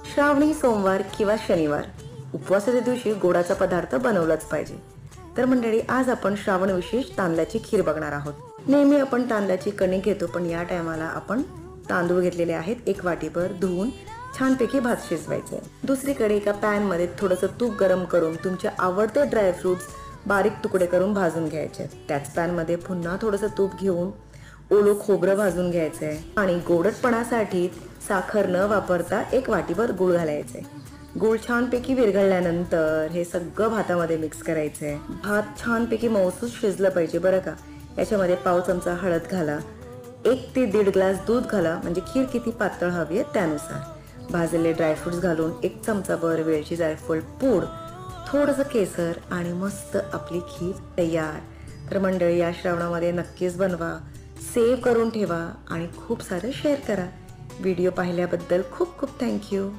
श्रावणी सोमवार किंवा शनिवार उपवासाच्या दिवशी गोडाचा पदार्थ बनवलाच पाहिजे. तर मंडळी, आज आपण श्रावण विशेष तांदळाची खीर बघणार आहोत. नेहमी आपण तांदळाची कणिक घेतो, पण या टायमाला आपण तांदूळ घेतलेले आहेत 1 वाटीभर धुवून छानपैकी भात शिजवायचे. दुसरीकडे एका पॅन मध्ये थोडंसं तूप गरम करून तुमचे आवडते ड्रायफ्रुट्स बारीक तुकडे करून भाजून घ्यायचे. त्याच पॅन मध्ये पुन्हा थोडंसं तूप घेऊन ओलं खोबरं भाजून घ्यायचंय आणि गोडटपणासाठी साखर न वापरता 1 वाटीभर गूळ घालायचे. गूळ छानपैकी विरघळल्यानंतर हे सगळं भातामध्ये मिक्स करायचंय. भात छानपैकी मऊसूत शिजलं पाहिजे बरं का. याच्यामध्ये पाव चमचा हळद घाला, 1 ते 1.5 ग्लास दूध घाला, म्हणजे खीर किती पातळ हवी आहे त्यानुसार. भाजलेले ड्रायफ्रुट्स घालून 1 चमचाभर वेलची जायफळ पूड, थोडंसं केसर आणि मस्त आपली खीर तयार. तर मंडळी, या श्रावणामध्ये नक्कीच बनवा, सेव्ह करून ठेवा आणि खूप सारं शेअर करा. व्हिडिओ पाहिल्याबद्दल खूप खूप थँक्यू.